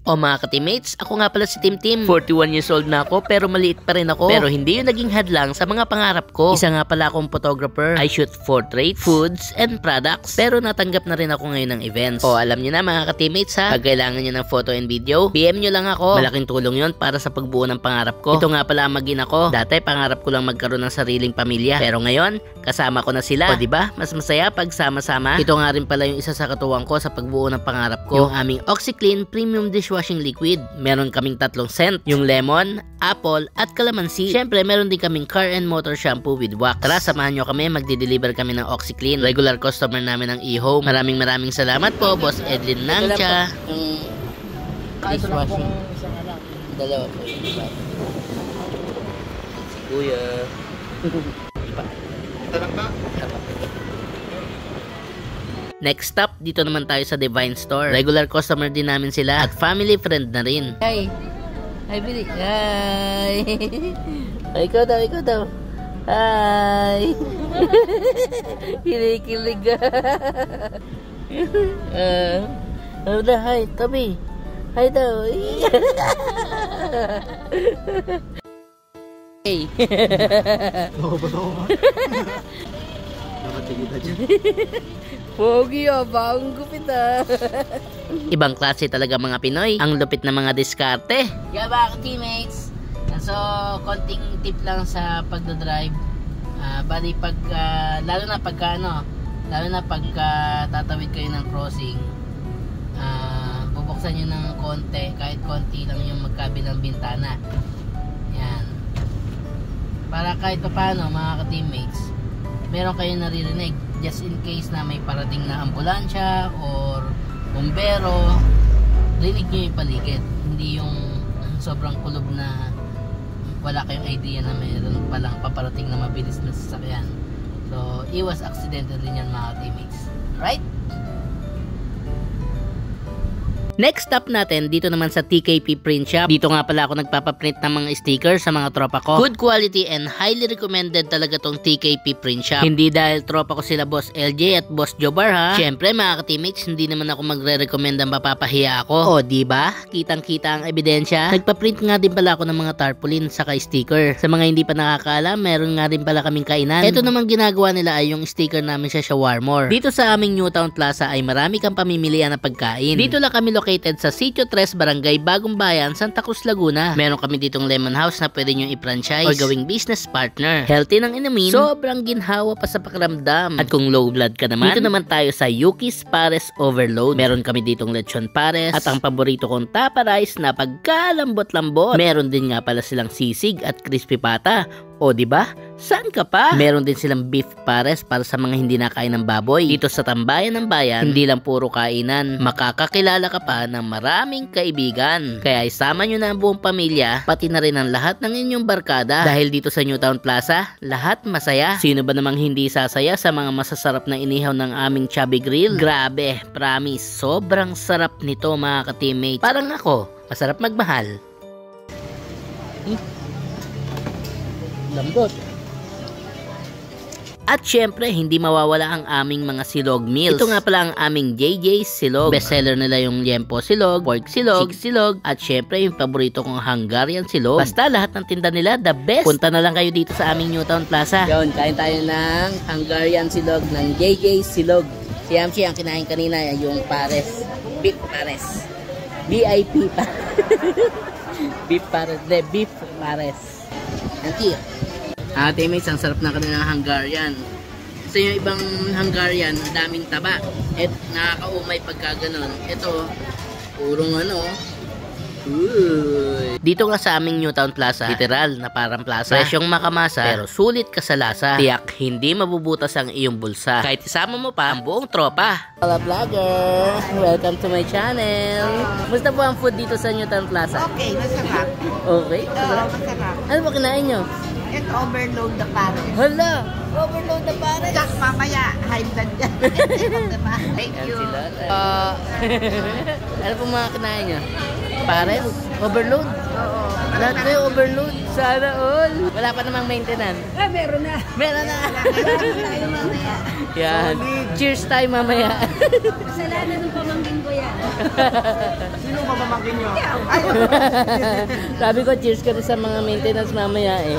O mga ka-teammates, ako nga pala si Tim. 41 years old na ako pero maliit pa rin ako. Pero hindi yung naging hadlang sa mga pangarap ko. Isa nga pala akong photographer. I shoot portraits, foods, and products. Pero natanggap na rin ako ngayon ng events. O alam nyo na mga ka-teammates ha, pag kailangan nyo ng photo and video, PM nyo lang ako. Malaking tulong yon para sa pagbuo ng pangarap ko. Ito nga pala ang mag-ina ko. Dati pangarap ko lang magkaroon ng sariling pamilya. Pero ngayon, kasama ko na sila. O diba, mas masaya pag sama-sama. Ito nga rin pala yung isa sa katuwang ko sa pagbuo ng pangarap ko. Yung aming OxiClean Premium Dishwashing Liquid. Meron kaming 3 scent. Yung lemon, apple, at calamansi. Syempre, meron din kaming car and motor shampoo with wax. Tara, samahan nyo kami. Magdi-deliver kami ng OxiClean. Regular customer namin ng eHome. Maraming salamat po, Boss Edlin Nangcha. Dishwashing. Dalawa po. Si Kuya. Next stop, dito naman tayo sa Divine Store. Regular customer din namin sila at family friend na rin. Hi! Hi, Billy! Hi! Ikaw daw! Hi! Kinikilig ka! Ano na, hi, tabi! Hi daw! Hey! Pogi bagong gupit Ibang klase talaga mga Pinoy. Ang lupit na mga diskarte. Yeah mga teammates. So, konting tip lang sa pagdadrive. Bali pag, lalo na pagka tatawid kayo ng crossing, bubuksan nyo ng konti, kahit konti lang yung magkabilang bintana. Yan. Para kahit pa paano mga ka-teammates, meron kayong naririnig. Just in case na may parating na ambulansya or bumbero, rinig nyo yung paligid. Hindi yung sobrang kulob na wala kayong idea na mayroon palang paparating na mabilis na sasakyan. So, iwas accidental din yan mga teammates. Right? Next stop natin, dito naman sa TKP Print Shop. Dito nga pala ako nagpapaprint ng mga stickers sa mga tropa ko. Good quality and highly recommended talaga tong TKP Print Shop. Hindi dahil tropa ko sila Boss LJ at Boss Jobar ha. Syempre mga ka-teammates, hindi naman ako magre-recommend ang mapapahiya ako. O diba? Kitang-kita ang ebidensya. Nagpaprint nga din pala ako ng mga tarpaulin saka sticker. Sa mga hindi pa nakakaalam, meron nga din pala kaming kainan. Ito naman ginagawa nila ay yung sticker namin sa Shawarmore. Dito sa aming Newtown Plaza ay marami kang pamimilian na pagkain. Dito lang kami located sa Sitio 3 Barangay Bagong Bayan, Santa Cruz, Laguna. Meron kami ditong lemon house na pwede nyo i-franchise or gawing business partner. Healthy ng inumin, sobrang ginhawa pa sa pakiramdam. At kung low blood ka naman, dito naman tayo sa Yuki's Pares Overload. Meron kami ditong lechon pares at ang paborito kong tapa rice na pagkalambot-lambot. Meron din nga pala silang sisig at crispy pata. O diba? Saan ka pa? Meron din silang beef pares para sa mga hindi nakain ng baboy. Dito sa Tambayan ng Bayan, hindi lang puro kainan, makakakilala ka pa ng maraming kaibigan. Kaya isama nyo na ang buong pamilya, pati na rin ang lahat ng inyong barkada. Dahil dito sa Newtown Plaza, lahat masaya. Sino ba namang hindi sasaya sa mga masasarap na inihaw ng aming Chubby Grill? Grabe, promise, sobrang sarap nito mga ka-teammates. Parang ako, masarap magmahal. Lambot. At syempre, hindi mawawala ang aming mga silog meals. Ito nga pala ang aming JJ's Silog. Bestseller nila yung Liempo Silog, Pork Silog, Chick Silog, at syempre yung paborito kong Hungarian Silog. Basta lahat ng tinda nila, the best. Punta na lang kayo dito sa aming Newtown Plaza. Yun, kain tayo ng Hungarian Silog ng JJ's Silog. Si Amshi ang kinain kanina, yung pares. Beef pares. VIP pa. Beef pares. Beef pares. Thank you. Teammates, ang sarap na kanilang Hungarian. Kasi yung ibang Hungarian, ang daming taba. At nakakaumay pagka ganun. Ito, purong ano. Dito nga sa aming Newtown Plaza, literal na parang plaza. Presyong makamasa, pero sulit ka sa lasa. Tiyak, hindi mabubutas ang iyong bulsa. Kahit isama mo pa ang buong tropa. Hello vlogger! Welcome to my channel. Musta po ang food dito sa Newtown Plaza? Okay, masarap. Okay? Masarap. Ano ba kinain nyo? Ito, overload the pares. Hala! Overload the pares! Just mamaya, high blood yan. Thank you. Ano po mga kinain nyo? Parel, overload. Oo. Lahat kayo overload. Sana all. Wala pa namang maintenance. Meron na. Meron na. Tayo mamaya. Yan. Cheers tayo mamaya. Kasalanan ng pamangkin ko yan. Sino mamamangkin nyo? Sabi ko, cheers ka rin sa mga maintenance mamaya eh.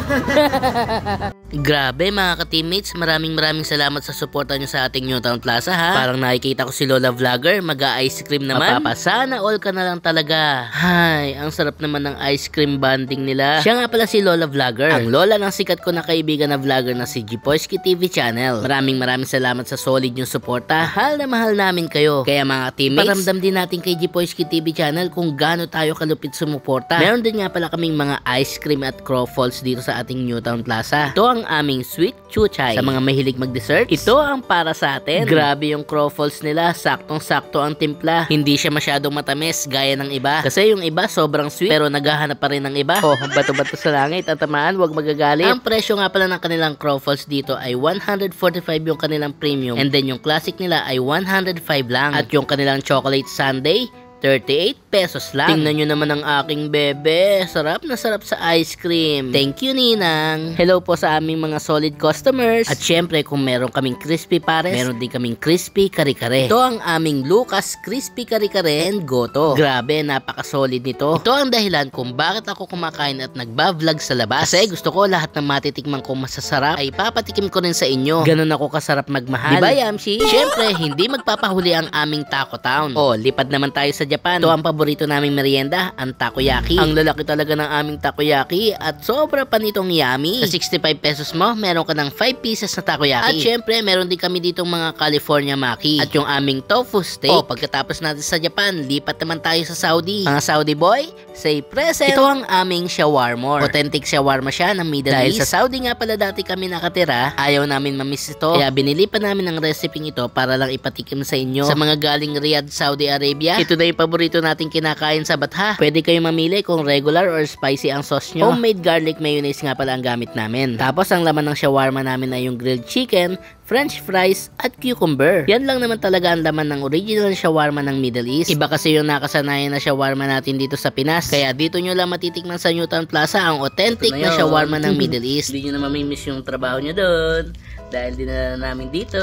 Grabe mga ka-teammates, maraming salamat sa suporta nyo sa ating Newtown Plaza ha. Parang nakikita ko si Lola Vlogger, mag-ice cream naman. Mapapasana all ka na lang talaga. Hay, ang sarap naman ng ice cream banding nila. Siya nga pala si Lola Vlogger, ang lola ng sikat ko na kaibigan na vlogger na si Jipoyski TV channel. Maraming salamat sa solid yung suporta. Mahal na mahal namin kayo. Kaya mga teammates, paramdam din natin kay Jipoyski TV channel kung gaano tayo kalupit sumuporta. Meron din nga pala kaming mga ice cream at croffles dito sa ating Newtown Plaza. Ito ang aming sweet chuchay. Sa mga mahilig mag-dessert, ito ang para sa atin. Grabe yung croffles nila, saktong-sakto ang timpla. Hindi siya masyadong matamis gaya ng iba. Kasi yung iba sobrang sweet pero naghahanap pa rin ng iba. Oh, bato-bato sa langit at tamaan, wag magagalit. Ang presyo nga pala ng kanilang croffles dito ay 145 yung kanilang premium, and then yung classic nila ay 105 lang. At yung kanilang chocolate sundae 38 pesos lang. Tingnan nyo naman ang aking bebe. Sarap na sarap sa ice cream. Thank you, Ninang. Hello po sa aming mga solid customers. At syempre, kung meron kaming crispy pares, meron din kaming crispy kare-kare. Ito ang aming Lucas Crispy Kare-Kare and Goto. Grabe, napaka-solid nito. Ito ang dahilan kung bakit ako kumakain at nagba-vlog sa labas. Kasi gusto ko lahat ng matitikman kong masasarap ay papatikim ko rin sa inyo. Ganun ako kasarap magmahal. Diba, Yamshi? Syempre, hindi magpapahuli ang aming Taco Town. O, lipad naman tayo sa Japan. Ito ang paborito naming merienda, ang takoyaki. Ang lalaki talaga ng aming takoyaki at sobra pa nitong yummy. Sa 65 pesos mo, meron ka ng 5 pieces na takoyaki. At syempre, meron din kami ditong mga California Maki. At yung aming tofu steak. O, pagkatapos natin sa Japan, lipat naman tayo sa Saudi. Mga Saudi boy, say present. Ito ang aming shawarma. Authentic shawarma siya ng Middle East. Dahil sa Saudi nga pala dati kami nakatira, ayaw namin mamiss ito. Kaya binili pa namin ang recipe ito para lang ipatikim sa inyo. Sa mga galing Riyadh, Saudi Arabia, ito na yung paborito nating kinakain sa Batha. Pwede kayong mamili kung regular or spicy ang sauce nyo. Homemade garlic mayonnaise nga pala ang gamit namin. Tapos ang laman ng shawarma namin ay yung grilled chicken, french fries, at cucumber. Yan lang naman talaga ang laman ng original shawarma ng Middle East. Iba kasi yung nakasanayan na shawarma natin dito sa Pinas. Kaya dito nyo lang matitikman sa Newtown Plaza ang authentic na shawarma ng Middle East. Hindi nyo na mamimiss yung trabaho nyo doon dahil dinala namin dito.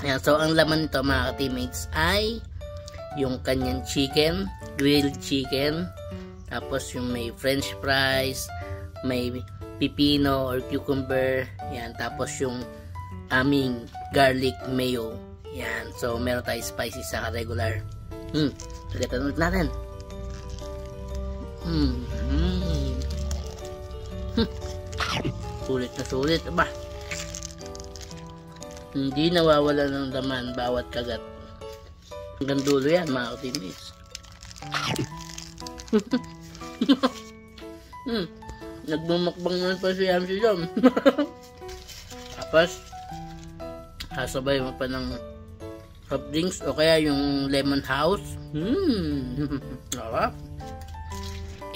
Ayan, so ang laman nito mga ka-teammates ay yung kanyang chicken, grilled chicken, tapos yung may french fries, may pipino or cucumber, yan, tapos yung aming garlic mayo, yan. So meron tayo spicy sa regular. Pagkatan ulit natin. Sulit na sulit, aba. Hindi nawawala ng laman bawat kagat. Hanggang dulo yan mga ka-teammates. Nagmumukbang naman pa si Yamsi dyan. Tapos hasabay mo pa ng soft drinks o kaya yung lemon house. Sarap.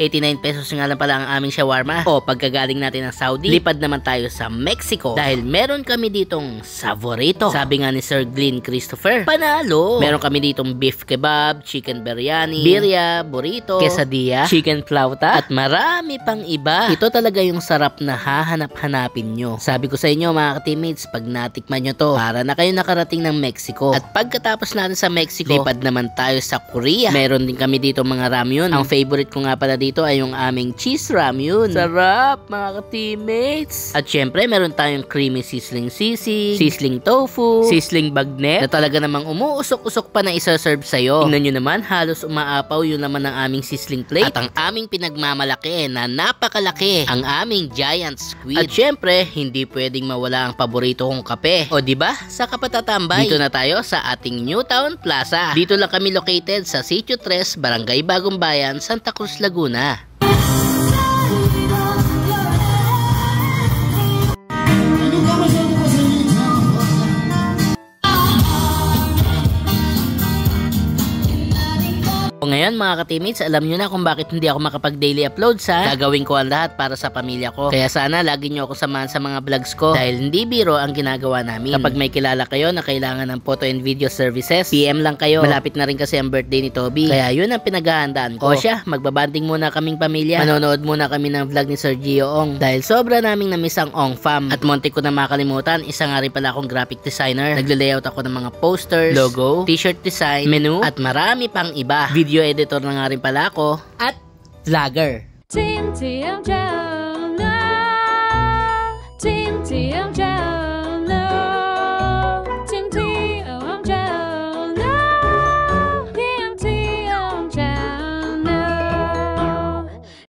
89 pesos nga lang pala ang aming shawarma. O pagkagaling natin ng Saudi, lipad naman tayo sa Mexico. Dahil meron kami ditong saborito. Sabi nga ni Sir Glenn Christopher, panalo! Meron kami ditong beef kebab, chicken biryani, birria, burrito, quesadilla, chicken flauta, at marami pang iba. Ito talaga yung sarap na hahanap-hanapin nyo. Sabi ko sa inyo mga ka-teammates, pag natikman nyo to, para na kayo nakarating ng Mexico. At pagkatapos natin sa Mexico, lipad naman tayo sa Korea. Meron din kami dito mga ramyun. Ang favorite ko nga pala dito ay yung aming cheese ramyun. Sarap mga ka-teammates. At syempre meron tayong creamy sizzling sisig, sizzling tofu, sizzling bagnet na talaga namang umuusok-usok pa na isa-serve sa'yo. Tingnan nyo naman, halos umaapaw yung naman ng aming sizzling plate. At ang aming pinagmamalaki na napakalaki, ang aming giant squid. At syempre, hindi pwedeng mawala ang paborito kong kape. O diba? Sa kapatatambay. Dito na tayo sa ating Newtown Plaza. Dito lang kami located sa Sitio 3, Barangay Bagong Bayan, Santa Cruz, Laguna. Ngayon mga ka-teammates, alam nyo na kung bakit hindi ako makapag-daily upload sa gagawin ko ang lahat para sa pamilya ko. Kaya sana lagi nyo ako samahan sa mga vlogs ko dahil hindi biro ang ginagawa namin. Kapag may kilala kayo na kailangan ng photo and video services, PM lang kayo. Malapit na rin kasi ang birthday ni Toby. Kaya yun ang pinaghahandaan ko. O siya, magbabanding muna kaming pamilya. Manonood muna kami ng vlog ni Sir Gio Ong dahil sobra naming namiss ang Ong Fam. At muntik ko na makalimutan, isa nga rin pala akong graphic designer. Nagla-layout ako ng mga posters, logo, t-shirt design, menu, at marami pang iba. Video editor na nga rin pala ako at vlogger. Team TMJ.